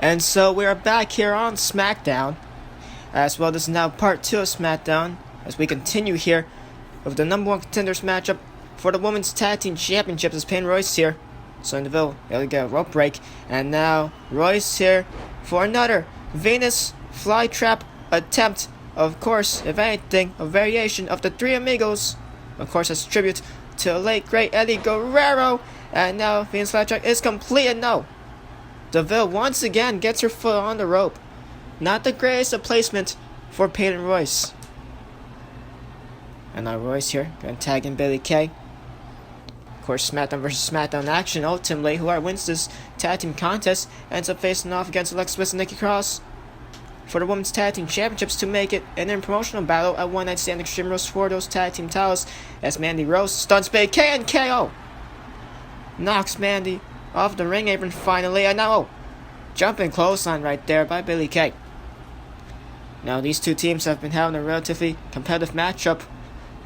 And so we are back here on Smackdown. As well, this is now part 2 of Smackdown. As we continue here with the number 1 contenders matchup for the Women's Tag Team Championships. As Payne Royce here. So in the Ville, able to get a rope break. And now Royce here for another Venus flytrap attempt. Of course, if anything, a variation of the Three Amigos. Of course, as a tribute to the late great Eddie Guerrero. And now Venus flytrap is completed. No. DeVille once again gets her foot on the rope. Not the greatest of placement for Peyton Royce. And now Royce here, going to tag in Billie Kay. Of course, SmackDown versus SmackDown action. Ultimately, whoever wins this tag team contest ends up facing off against Alexa Bliss and Nikki Cross for the Women's Tag Team Championships to make it an promotional battle at One Night Stand Extreme Rules for those tag team titles. As Mandy Rose stuns Billie Kay and KO. Knocks Mandy off the ring apron finally, and now jumping clothesline right there by Billie Kay. Now these two teams have been having a relatively competitive matchup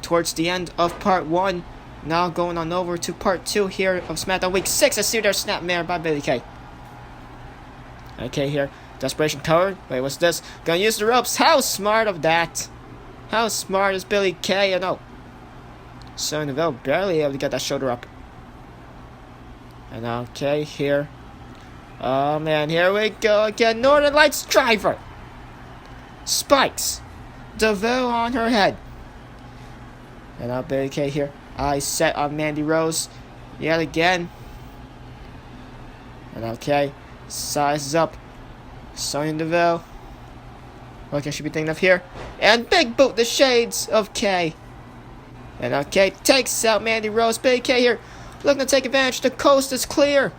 towards the end of part 1. Now going on over to part 2 here of SmackDown Week 6. I see their snapmare by Billie Kay. Okay, here, desperation cover. Wait, what's this? Gonna use the ropes. How smart of that? How smart is Billie Kay? I know. Sonya Deville barely able to get that shoulder up. And okay, here. Oh man, here we go again. Northern Lights driver. Spikes. DeVille on her head. And now Billie Kay here. Eyes set on Mandy Rose. Yet again. And okay. Sizes up. Sonya Deville. What can she be thinking of here? And big boot the shades of Kay. And okay, takes out Mandy Rose. Billie Kay here, looking to take advantage. The coast is clear.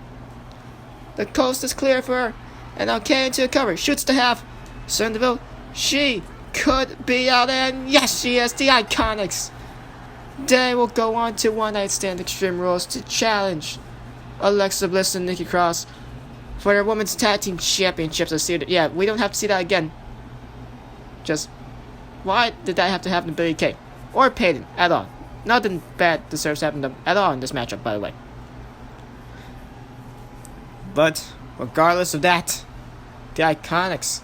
The coast is clear for her. And now Kay into the cover. Shoots to half. Sonya Deville, she could be out. And yes, she is. The Iconics. They will go on to One Night Stand Extreme Rules to challenge Alexa Bliss and Nikki Cross for their Women's Tag Team Championships. Yeah, we don't have to see that again. Just, why did that have to happen to Billie Kay? Or Peyton, at all. Nothing bad deserves to happen to them at all in this matchup, by the way. But, regardless of that, the Iconics,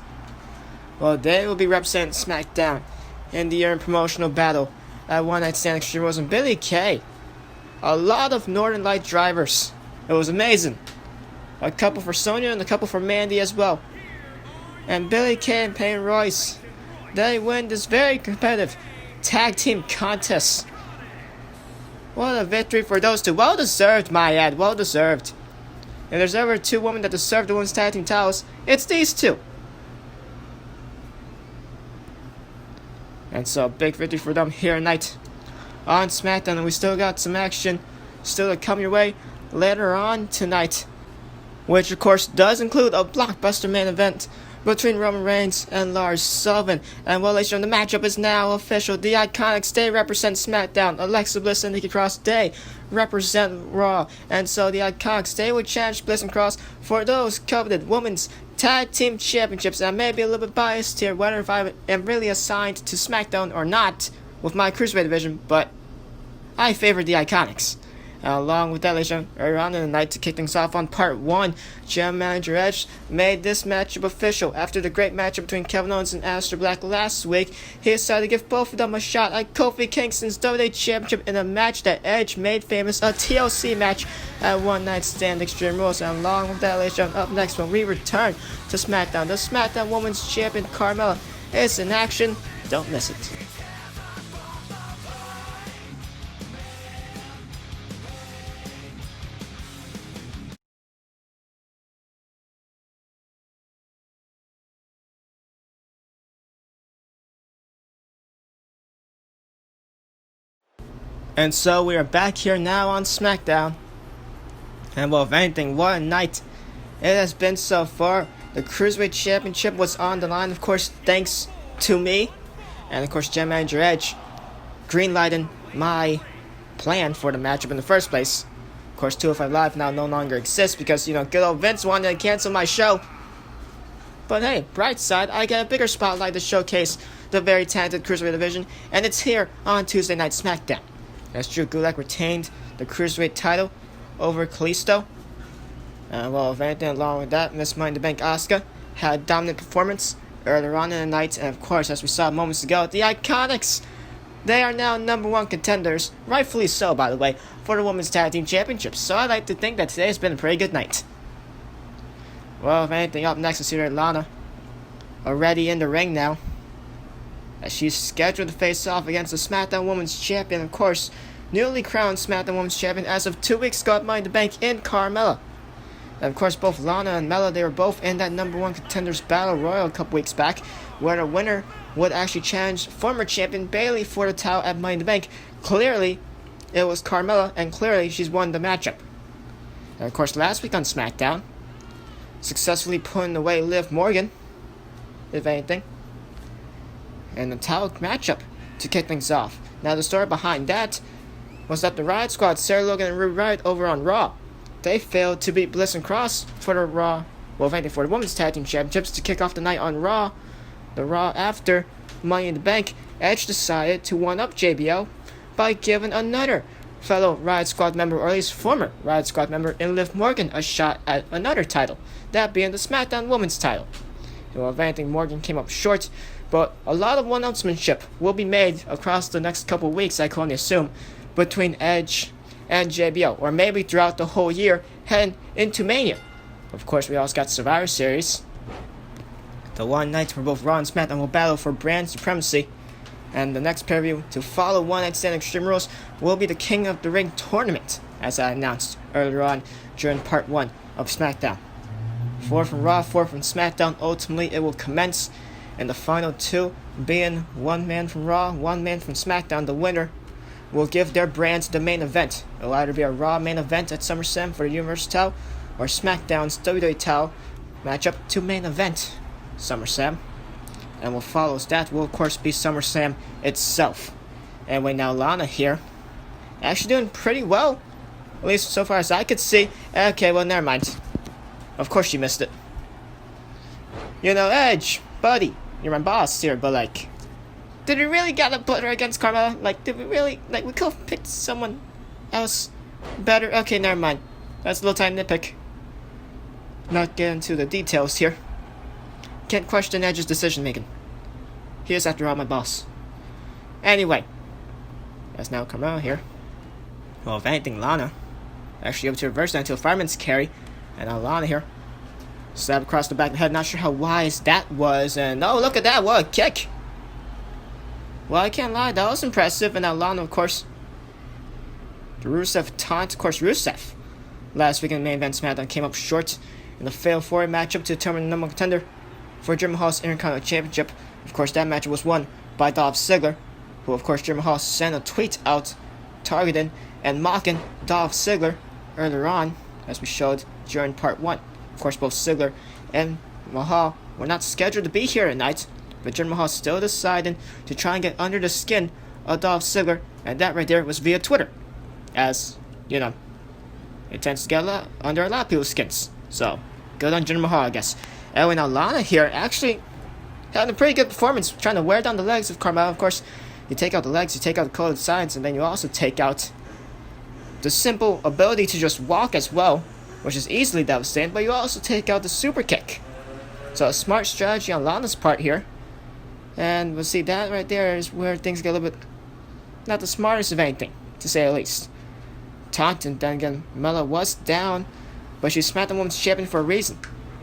well, they will be representing SmackDown in the promotional battle at One Night Stand Extreme Rules. And Billie Kay, a lot of Northern Light drivers. It was amazing. A couple for Sonya and a couple for Mandy as well. And Billie Kay and Peyton Royce, they win this very competitive tag team contest. What a victory for those two. Well deserved, my ad. Well deserved. If there's ever two women that deserve the women's tag team titles, it's these two. And so, big victory for them here tonight on SmackDown. And we still got some action still to come your way later on tonight, which of course does include a blockbuster main event between Roman Reigns and Lars Sullivan. And well, ladies and gentlemen, the matchup is now official. The Iconics, they represent SmackDown. Alexa Bliss and Nikki Cross, they represent Raw. And so the Iconics, they will challenge Bliss and Cross for those coveted Women's Tag Team Championships. And I may be a little bit biased here, whether if I am really assigned to SmackDown or not with my Cruiserweight division, but I favor the Iconics. Along with that, ladies and gentlemen, earlier on in the night to kick things off on part 1, General Manager Edge made this matchup official. After the great matchup between Kevin Owens and Aleister Black last week, he decided to give both of them a shot at Kofi Kingston's WWE Championship in a match that Edge made famous, a TLC match at One Night Stand Extreme Rules. And along with that, ladies and gentlemen, up next when we return to SmackDown, the SmackDown Women's Champion Carmella is in action. Don't miss it. And so we are back here now on SmackDown. And well, if anything, what a night it has been so far. The Cruiserweight Championship was on the line, of course, thanks to me. And of course, General Manager Edge greenlighting my plan for the matchup in the first place. Of course, 205 Live now no longer exists because, good old Vince wanted to cancel my show. But hey, bright side, I get a bigger spotlight to showcase the very talented Cruiserweight division. And it's here on Tuesday Night SmackDown. As Drew Gulak retained the Cruiserweight title over Kalisto. Well, if anything, along with that, Miss Money in the Bank Asuka had a dominant performance earlier on in the night, and of course, as we saw moments ago, the Iconics, they are now #1 contenders, rightfully so, by the way, for the Women's Tag Team Championships. So I like to think that today has been a pretty good night. Well, if anything, up next is here Lana, already in the ring now, as she's scheduled to face off against the Smackdown Women's Champion, of course, newly crowned Smackdown Women's Champion as of 2 weeks ago at Money in the Bank in Carmella. And of course, both Lana and Mella, they were both in that #1 contenders battle royal a couple weeks back, where the winner would actually challenge former champion Bayley for the title at Money in the Bank. Clearly, it was Carmella, and clearly she's won the matchup. And of course, last week on SmackDown, successfully putting away Liv Morgan, if anything, and the title matchup to kick things off. Now, the story behind that was that the Riot Squad, Sarah Logan and Ruby Riott over on Raw, they failed to beat Bliss and Cross for the Raw, well, if anything, for the Women's Tag Team Championships to kick off the night on Raw. The Raw after Money in the Bank, Edge decided to one-up JBL by giving another fellow Riot Squad member, or at least former Riot Squad member, in Liv Morgan, a shot at another title, that being the SmackDown Women's title. Well, if anything, Morgan came up short, but a lot of one-upsmanship will be made across the next couple of weeks, I can only assume, between Edge and JBL, or maybe throughout the whole year heading into Mania. Of course, we also got Survivor Series, the one night where both Raw and SmackDown will battle for brand supremacy, and the next pay-per-view to follow One Night Stand Extreme Rules will be the King of the Ring tournament, as I announced earlier on during part 1 of SmackDown. 4 from Raw, 4 from SmackDown. Ultimately, it will commence, and the final 2 being 1 man from Raw, 1 man from SmackDown. The winner will give their brands the main event. It'll either be a Raw main event at SummerSlam for the Universal title, or SmackDown's WWE title matchup to main event SummerSlam. And what follows that will, of course, be SummerSlam itself. Anyway, now Lana here, actually doing pretty well, at least so far as I could see. Okay, well, never mind. Of course she missed it. You know, Edge, buddy, you're my boss here, but like, did we really gotta put her against Carmella? Like, did we really? Like, we could have picked someone else better. Okay, never mind. That's a little tiny nitpick. Not get into the details here. Can't question Edge's decision making. He is, after all, my boss. Anyway, that's now Carmella here. Well, if anything, Lana actually able to reverse that into a fireman's carry, and now Lana here, stab across the back of the head. Not sure how wise that was, and oh, look at that! What a kick! Well, I can't lie, that was impressive. And now Lana, of course, the Rusev taunt. Of course, Rusev last week in the main event SmackDown came up short in the Fatal 4 matchup to determine the #1 contender for Jim Mahal's Intercontinental Championship. Of course, that matchup was won by Dolph Ziggler, who, of course, Jim Mahal sent a tweet out targeting and mocking Dolph Ziggler earlier on, as we showed during part 1. Of course, both Ziggler and Mahal were not scheduled to be here tonight, but Jinder Mahal still decided to try and get under the skin of Dolph Ziggler, and that right there was via Twitter, as, you know, it tends to get under a lot of people's skins. So, good on Jinder Mahal, I guess. Anyway, now Lana here actually had a pretty good performance, trying to wear down the legs of Carmella. Of course, you take out the legs, you take out the coded signs, and then you also take out the simple ability to just walk as well, which is easily devastating, but you also take out the super kick. So a smart strategy on Lana's part here. And we'll see, that right there is where things get a little bit not the smartest of anything, to say the least. Taunton, then again, Mella was down, but she smacked the Women's Champion for a reason.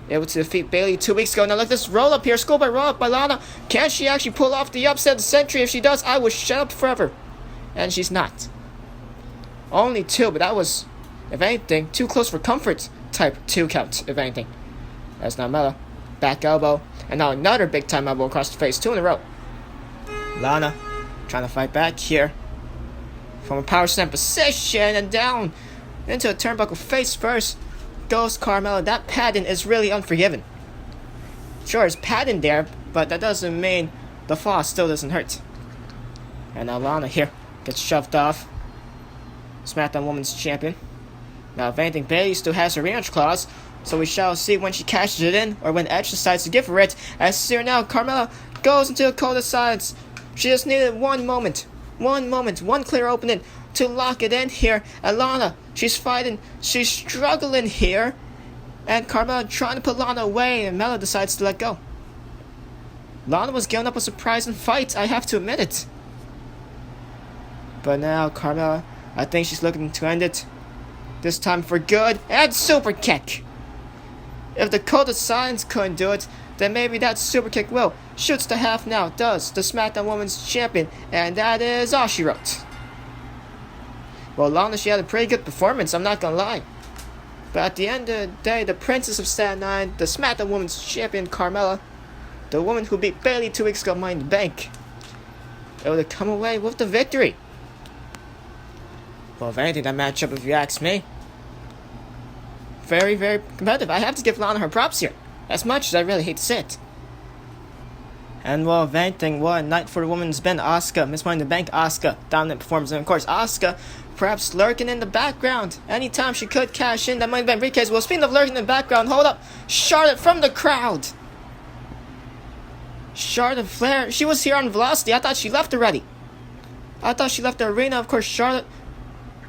Able to defeat Bayley 2 weeks ago. Now look at this roll up here, schoolboy roll up by Lana. Can she actually pull off the upset of the century? If she does, I will shut up forever. And she's not. Only 2, but that was, if anything, too close for comfort type 2 count, if anything. That's now Mella. Back elbow. And now another big time elbow across the face. 2 in a row. Lana trying to fight back here. From a power slam position and down into a turnbuckle face first. Goes Carmella. That padding is really unforgiving. Sure, it's padding there, but that doesn't mean the fall still doesn't hurt. And now Lana here gets shoved off. SmackDown Women's Champion. Now, if anything, Bayley still has her rematch clause, so we shall see when she cashes it in or when Edge decides to give her it. As here now, Carmella goes into the cold sides. She just needed one moment, one clear opening to lock it in here. And Lana, she's fighting, she's struggling here. And Carmella trying to put Lana away, and Mella decides to let go. Lana was giving up a surprising fight, I have to admit it. But now Carmella, I think she's looking to end it. This time for good, and super kick. If the Code of Silence couldn't do it, then maybe that super kick will. Shoots the half now, does the SmackDown Women's Champion, and that is all she wrote. Well, Lana, she had a pretty good performance, I'm not gonna lie. But at the end of the day, the Princess of Staten Island, the SmackDown Women's Champion Carmella, the woman who beat Bayley 2 weeks ago Money in the Bank, able to come away with the victory. Well, if anything, that matchup, if you ask me, very, very competitive. I have to give Lana her props here, as much as I really hate to say it. And well, if anything, what a night for the women's been. Asuka, Miss Money in the Bank, Asuka, dominant performance. And of course, Asuka perhaps lurking in the background. Anytime she could cash in that Money in the Bank briefcase. Well, speaking of lurking in the background, hold up. Charlotte from the crowd. Charlotte Flair, she was here on Velocity. I thought she left already. I thought she left the arena. Of course, Charlotte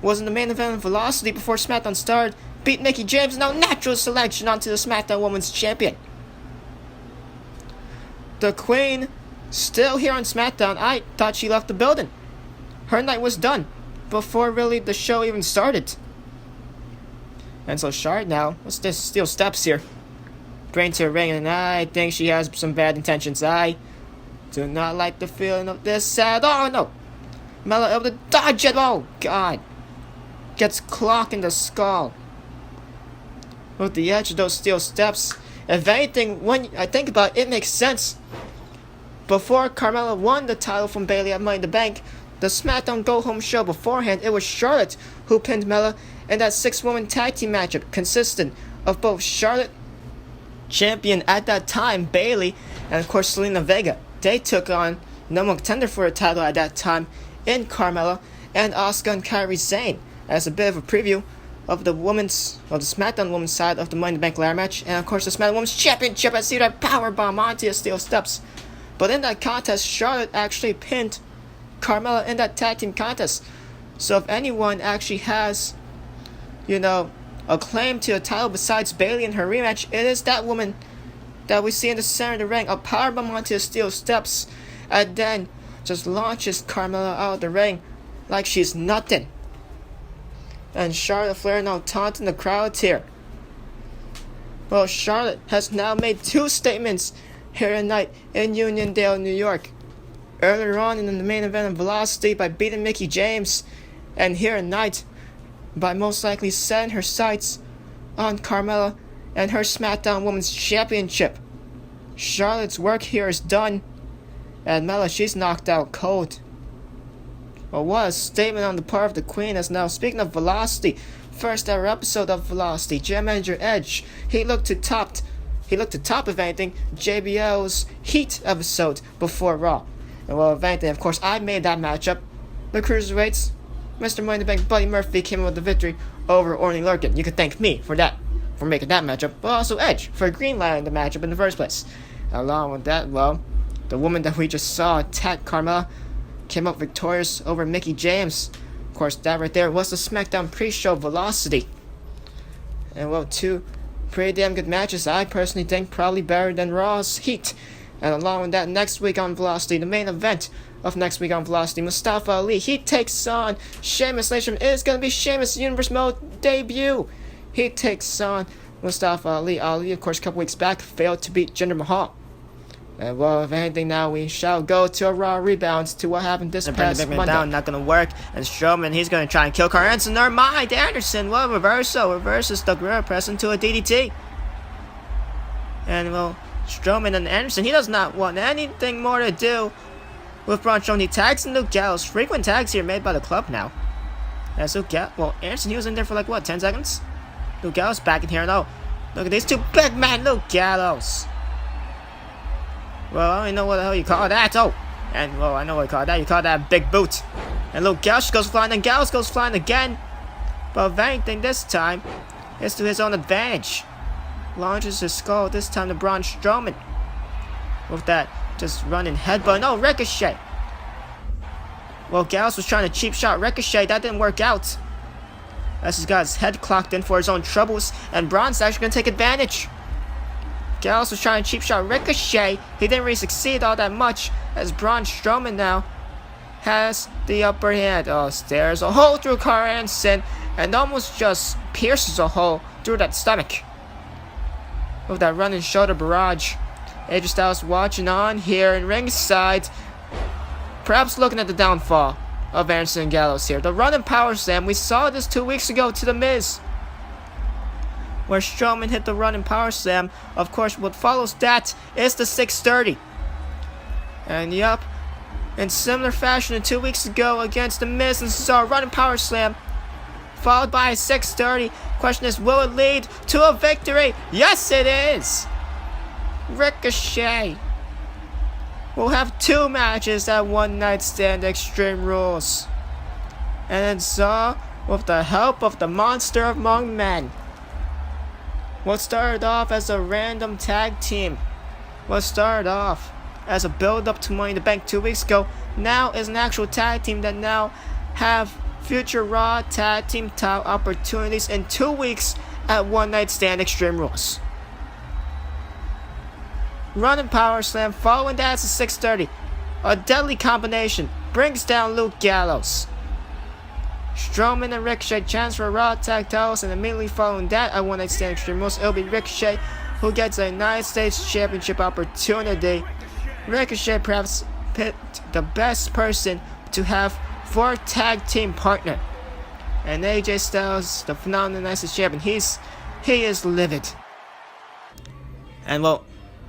was in the main event of Velocity before SmackDown started. Beat Mickie James, now natural selection onto the SmackDown Women's Champion. The Queen, still here on SmackDown. I thought she left the building. Her night was done before really the show even started. And so Charlotte now, what's this? Steal steps here. Bring to her ring, and I think she has some bad intentions. I do not like the feeling of this at all. No. Mella able to dodge it. Oh, God. Gets clocked in the skull. With the edge of those steel steps. If anything, when I think about it, it makes sense. Before Carmella won the title from Bayley at Money in the Bank, the SmackDown Go Home show beforehand, it was Charlotte who pinned Mella in that 6-woman tag team matchup, consistent of both Charlotte, champion at that time, Bayley, and of course Selena Vega. They took on number one contender for a title at that time in Carmella and Asuka and Kairi Sane. As a bit of a preview of the SmackDown women's side of the Money in the Bank ladder match, and of course the SmackDown Women's Championship as that powerbomb onto the steel steps. But in that contest, Charlotte actually pinned Carmella in that tag team contest. So if anyone actually has, a claim to a title besides Bayley in her rematch, it is that woman that we see in the center of the ring, a powerbomb onto the steel steps, and then just launches Carmella out of the ring like she's nothing. And Charlotte Flair now taunting the crowd here. Well, Charlotte has now made 2 statements here tonight in Uniondale, New York. Earlier on in the main event of Velocity by beating Mickie James, and here tonight by most likely setting her sights on Carmella and her SmackDown Women's Championship. Charlotte's work here is done, and Mella, she's knocked out cold. Well, what a statement on the part of the Queen. As now, speaking of Velocity, first ever episode of Velocity, General Manager Edge, he looked to top, if anything, JBL's Heat episode before Raw. And well, if anything, of course, I made that matchup. The Cruiserweights, Mr. Money in the Bank, Buddy Murphy came in with the victory over Orton Lurkin. You can thank me for that, for making that matchup, but also Edge for greenlighting the matchup in the first place. Along with that, well, the woman that we just saw attack Carmella came up victorious over Mickie James. Of course, that right there was the SmackDown pre-show Velocity. And well, 2 pretty damn good matches. I personally think probably better than Raw's Heat. And along with that, next week on Velocity, the main event of next week on Velocity, Mustafa Ali, he takes on Sheamus. Later, it is going to be Sheamus' Universe Mode debut. He takes on Mustafa Ali. Ali, of course, a couple weeks back, failed to beat Jinder Mahal. And well, if anything, now we shall go to a Raw rebound to what happened this past Monday. Down, not going to work. And Strowman, he's going to try and kill Carl Anderson. Never mind, Anderson. Well, reversal. Reverses the Guerrero press into a DDT. And well, Strowman and Anderson, he does not want anything more to do with Braun Strowman. He tags in Luke Gallows. Frequent tags here made by the club now. As Luke Anderson, he was in there for like, 10 seconds? Luke Gallows back in here now. Look at these 2 big men, Luke Gallows. Well, I don't even know what the hell you call that. Oh, and well, I know what you call that. You call that big boot. And Luke Gallows goes flying, and Gallows goes flying again. But if anything, this time, it's to his own advantage. Launches his skull, this time to Braun Strowman. With that, just running headbutt. No, Ricochet. Well, Gallows was trying to cheap shot Ricochet. That didn't work out. as he's got his head clocked in for his own troubles, and Braun's actually going to take advantage. Gallows was trying to cheap shot Ricochet. He didn't really succeed all that much, as Braun Strowman now has the upper hand. Oh, there's a hole through Carl Anderson, and almost just pierces a hole through that stomach with that running shoulder barrage. AJ Styles watching on here in ringside, perhaps looking at the downfall of Anderson and Gallows here. The running power slam, we saw this 2 weeks ago to The Miz, where Strowman hit the running power slam. Of course, what follows that is the 630. And yup, in similar fashion to 2 weeks ago against The Miz and Cesaro, running power slam followed by a 630. Question is, will it lead to a victory? Yes, it is. Ricochet will have 2 matches at One Night Stand Extreme Rules, and it's all with the help of the monster among men. What started off as a random tag team, what started off as a build-up to Money in the Bank 2 weeks ago, now is an actual tag team that now have future Raw tag team title opportunities in 2 weeks at One Night Stand Extreme Rules. Running power slam, following that is a 630. A deadly combination brings down Luke Gallows. Strowman and Ricochet chance for Raw tag titles, and immediately following that at One Night Stand Extreme Rules, it'll be Ricochet who gets a United States Championship opportunity. Ricochet perhaps picked the best person to have for tag team partner, and AJ Styles, the phenomenal United States champion, he is livid. And well,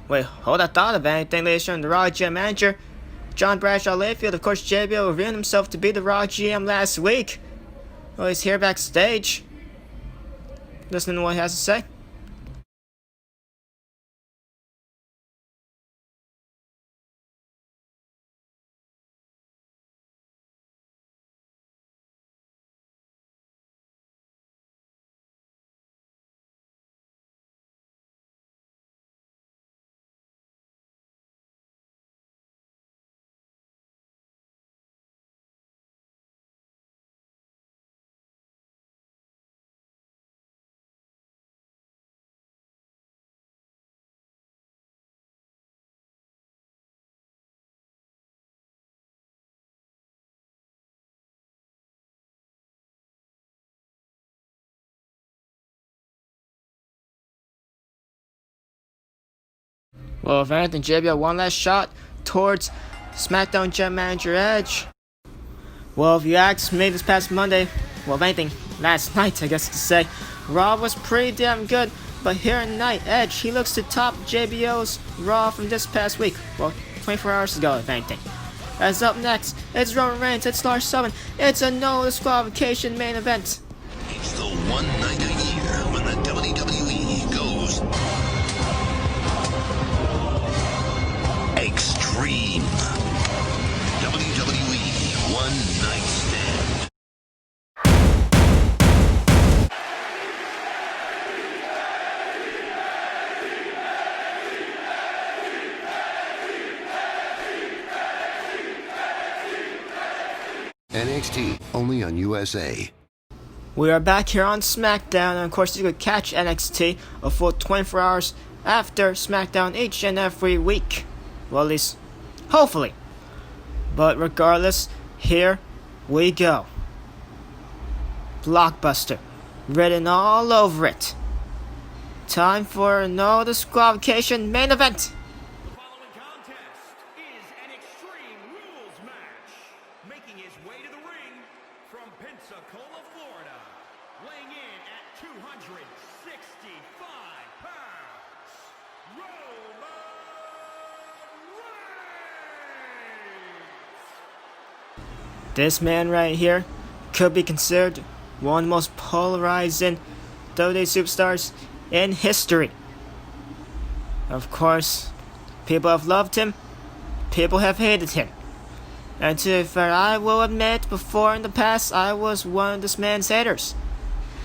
wait, hold that thought of anything, ladies and gentlemen. The Raw GM manager, John Bradshaw Layfield, of course, JBL revealed himself to be the Raw GM last week. Well, he's here backstage, listening to what he has to say. Well, if anything, JBL one last shot towards Smackdown General Manager Edge. Well, if you ask me, this past Monday, well, if anything, last night, I guess to say, Raw was pretty damn good. But here tonight, Edge, he looks to top JBL's Raw from this past week. Well, 24 hours ago, if anything. As up next, it's Roman Reigns, it's Lars Sullivan. It's a no disqualification main event. It's the one night a year when the WWE goes extreme. WWE One Night Stand. NXT, only on USA. We are back here on Smackdown, and of course you could catch NXT a full 24 hours after Smackdown each and every week. Well, at least, hopefully. But regardless, here we go. Blockbuster, written all over it. Time for a no disqualification main event. The following contest is an Extreme Rules match. Making his way to the ring from Pensacola, Florida, weighing in at 265 pounds, Roman Reigns. This man right here could be considered one of the most polarizing WWE superstars in history. Of course, people have loved him, people have hated him. And to be fair, I will admit, before in the past, I was one of this man's haters.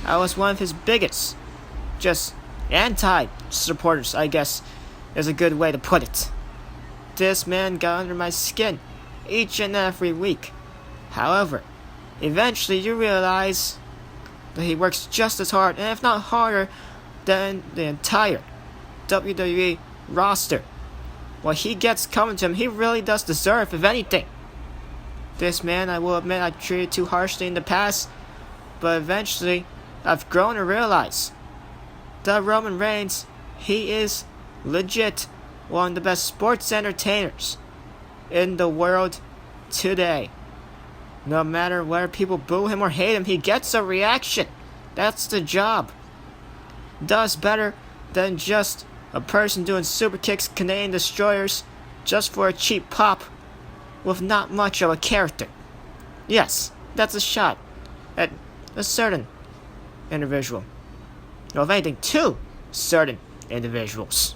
I was one of his biggest, just anti-supporters, I guess, is a good way to put it. This man got under my skin each and every week. However, eventually you realize but he works just as hard, and if not harder, than the entire WWE roster. What he gets coming to him, he really does deserve, if anything. This man, I will admit, I treated too harshly in the past, but eventually, I've grown to realize that Roman Reigns, he is legit one of the best sports entertainers in the world today. No matter whether people boo him or hate him, he gets a reaction. That's the job. Does better than just a person doing super kicks, Canadian destroyers, just for a cheap pop with not much of a character. Yes, that's a shot at a certain individual. Or if anything, two certain individuals.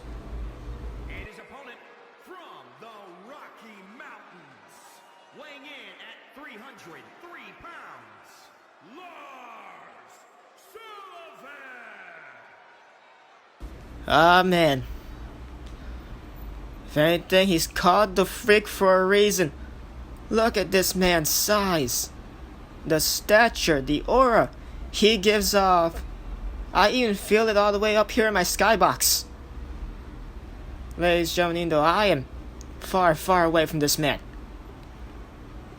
And his opponent from the Rocky Mountains, weighing in at 303 pounds, Lars Sullivan. Ah, man. If anything, he's called the Freak for a reason. Look at this man's size. The stature, the aura he gives off. I even feel it all the way up here in my skybox. Ladies and gentlemen, though, I am far, far away from this man.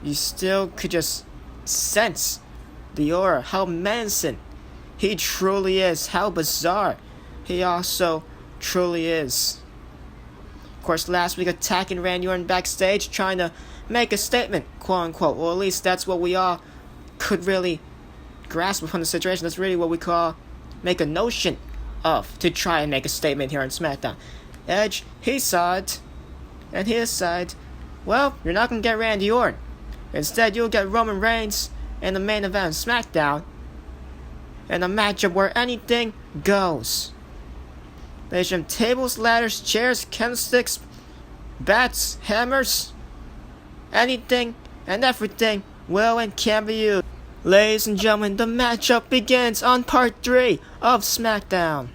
You still could just sense the aura, how menacing he truly is, how bizarre he also truly is. Of course, last week attacking Randy Orton backstage, trying to make a statement, quote unquote. Well, at least that's what we all could really grasp upon the situation. That's really what we call make a notion of, to try and make a statement here on Smackdown. Edge, he saw it, and he decided, well, you're not going to get Randy Orton. Instead, you'll get Roman Reigns in the main event of Smackdown, in a matchup where anything goes. Ladies and gentlemen, tables, ladders, chairs, candlesticks, bats, hammers, anything and everything will and can be used. Ladies and gentlemen, the matchup begins on part 3 of Smackdown.